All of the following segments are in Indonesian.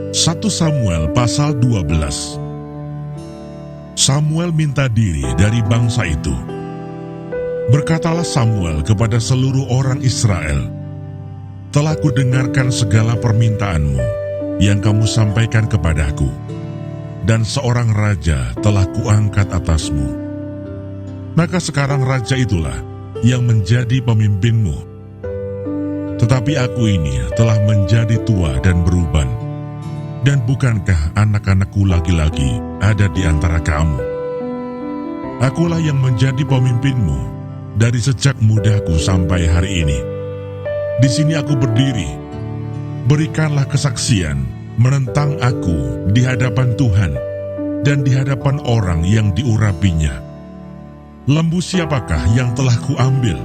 1 Samuel pasal 12. Samuel minta diri dari bangsa itu. Berkatalah Samuel kepada seluruh orang Israel, "Telah kudengarkan segala permintaanmu yang kamu sampaikan kepadaku, dan seorang raja telah kuangkat atasmu. Maka sekarang raja itulah yang menjadi pemimpinmu. Tetapi aku ini telah menjadi tua dan beruban, dan bukankah anak-anakku laki-laki ada di antara kamu? Akulah yang menjadi pemimpinmu dari sejak mudaku sampai hari ini. Di sini aku berdiri. Berikanlah kesaksian menentang aku di hadapan Tuhan dan di hadapan orang yang diurapinya. Lembu siapakah yang telah kuambil?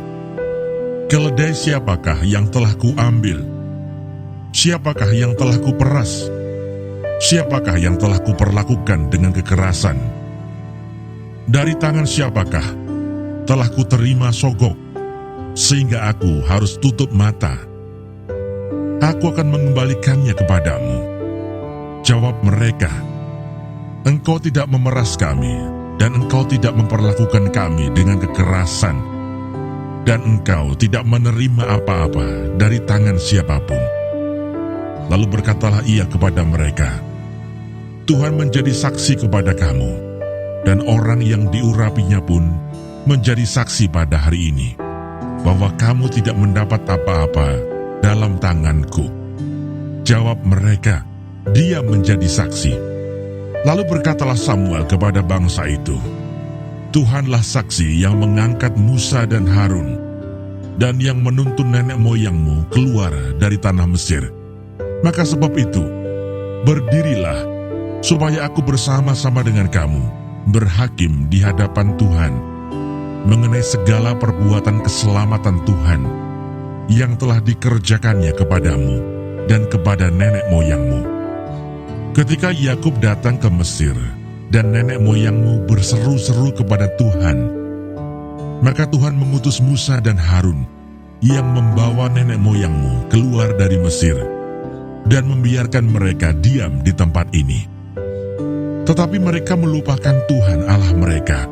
Keledai siapakah yang telah kuambil? Siapakah yang telah kuperas? Siapakah yang telah kuperlakukan dengan kekerasan? Dari tangan siapakah telah kuterima sogok, sehingga aku harus tutup mata? Aku akan mengembalikannya kepadamu." Jawab mereka, "Engkau tidak memeras kami, dan engkau tidak memperlakukan kami dengan kekerasan, dan engkau tidak menerima apa-apa dari tangan siapapun." Lalu berkatalah ia kepada mereka, "Tuhan menjadi saksi kepada kamu, dan orang yang diurapinya pun menjadi saksi pada hari ini, bahwa kamu tidak mendapat apa-apa dalam tanganku." Jawab mereka, "Dia menjadi saksi." Lalu berkatalah Samuel kepada bangsa itu, "Tuhanlah saksi yang mengangkat Musa dan Harun, dan yang menuntun nenek moyangmu keluar dari tanah Mesir. Maka sebab itu, berdirilah, supaya aku bersama-sama dengan kamu berhakim di hadapan Tuhan mengenai segala perbuatan keselamatan Tuhan yang telah dikerjakannya kepadamu dan kepada nenek moyangmu. Ketika Yakub datang ke Mesir dan nenek moyangmu berseru-seru kepada Tuhan, maka Tuhan mengutus Musa dan Harun yang membawa nenek moyangmu keluar dari Mesir dan membiarkan mereka diam di tempat ini. Tetapi mereka melupakan Tuhan Allah mereka,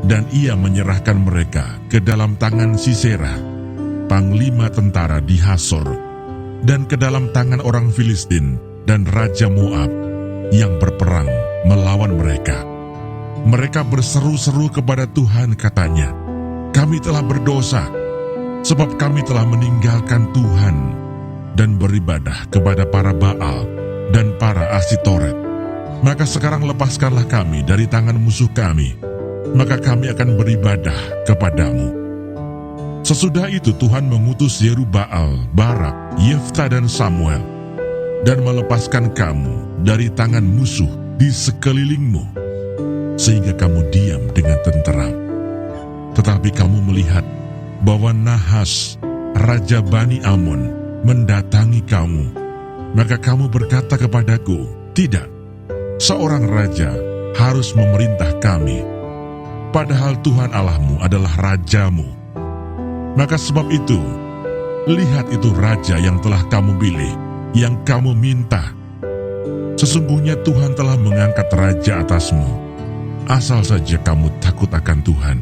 dan ia menyerahkan mereka ke dalam tangan Sisera, panglima tentara di Hasor, dan ke dalam tangan orang Filistin dan Raja Moab yang berperang melawan mereka. Mereka berseru-seru kepada Tuhan, katanya, "Kami telah berdosa, sebab kami telah meninggalkan Tuhan dan beribadah kepada para Baal dan para Asitoret. Maka sekarang lepaskanlah kami dari tangan musuh kami, maka kami akan beribadah kepadamu." Sesudah itu Tuhan mengutus Yerubbaal, Barak, Yefta dan Samuel, dan melepaskan kamu dari tangan musuh di sekelilingmu, sehingga kamu diam dengan tenteram. Tetapi kamu melihat bahwa Nahas, Raja Bani Amon, mendatangi kamu, maka kamu berkata kepadaku, "Tidak, seorang raja harus memerintah kami, padahal Tuhan Allahmu adalah rajamu. Maka sebab itu, lihat itu raja yang telah kamu pilih, yang kamu minta. Sesungguhnya Tuhan telah mengangkat raja atasmu, asal saja kamu takut akan Tuhan,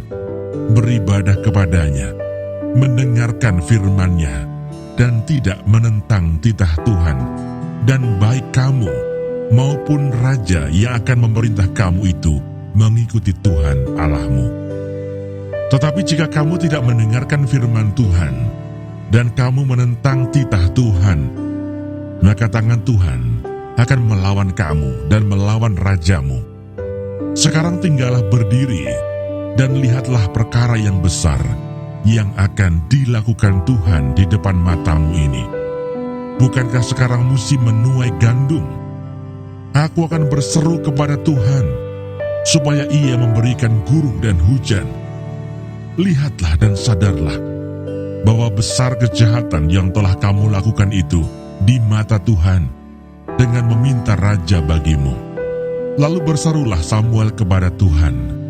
beribadah kepadanya, mendengarkan firman-Nya, dan tidak menentang titah Tuhan, dan baik kamu maupun raja yang akan memerintah kamu itu mengikuti Tuhan Allahmu. Tetapi jika kamu tidak mendengarkan firman Tuhan, dan kamu menentang titah Tuhan, maka tangan Tuhan akan melawan kamu dan melawan rajamu. Sekarang tinggallah berdiri, dan lihatlah perkara yang besar yang akan dilakukan Tuhan di depan matamu ini. Bukankah sekarang musim menuai gandum? Aku akan berseru kepada Tuhan, supaya Ia memberikan guruh dan hujan. Lihatlah dan sadarlah, bahwa besar kejahatan yang telah kamu lakukan itu di mata Tuhan, dengan meminta raja bagimu." Lalu berserulah Samuel kepada Tuhan.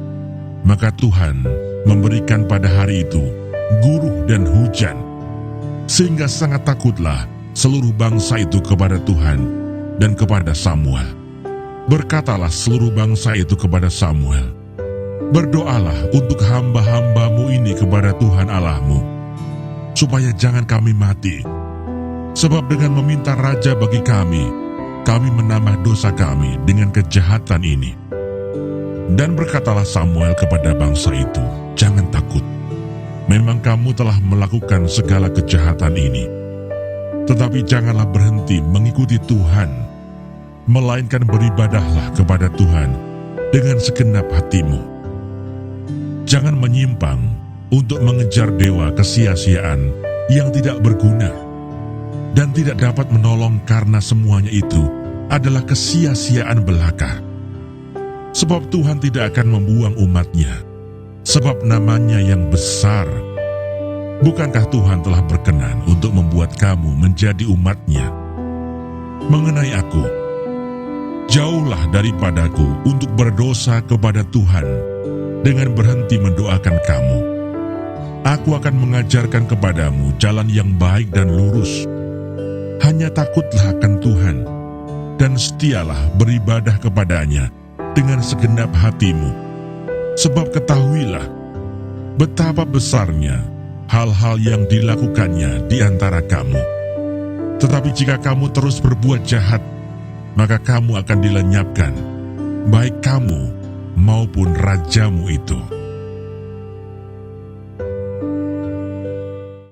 Maka Tuhan memberikan pada hari itu guruh dan hujan, sehingga sangat takutlah seluruh bangsa itu kepada Tuhan, dan kepada Samuel. Berkatalah seluruh bangsa itu kepada Samuel, "Berdoalah untuk hamba-hambamu ini kepada Tuhan Allahmu, supaya jangan kami mati. Sebab dengan meminta raja bagi kami menambah dosa kami dengan kejahatan ini." Dan berkatalah Samuel kepada bangsa itu, "Jangan takut. Memang kamu telah melakukan segala kejahatan ini. Tetapi janganlah berhenti mengikuti Tuhan, melainkan beribadahlah kepada Tuhan dengan segenap hatimu. Jangan menyimpang untuk mengejar dewa kesia-siaan yang tidak berguna dan tidak dapat menolong, karena semuanya itu adalah kesia-siaan belaka. Sebab Tuhan tidak akan membuang umatnya, sebab namanya yang besar. Bukankah Tuhan telah berkenan untuk membuat kamu menjadi umatnya? Mengenai aku, jauhlah daripadaku untuk berdosa kepada Tuhan dengan berhenti mendoakan kamu. Aku akan mengajarkan kepadamu jalan yang baik dan lurus. Hanya takutlah akan Tuhan, dan setialah beribadah kepadanya dengan segenap hatimu. Sebab ketahuilah betapa besarnya hal-hal yang dilakukannya di antara kamu. Tetapi jika kamu terus berbuat jahat, maka kamu akan dilenyapkan, baik kamu maupun rajamu itu."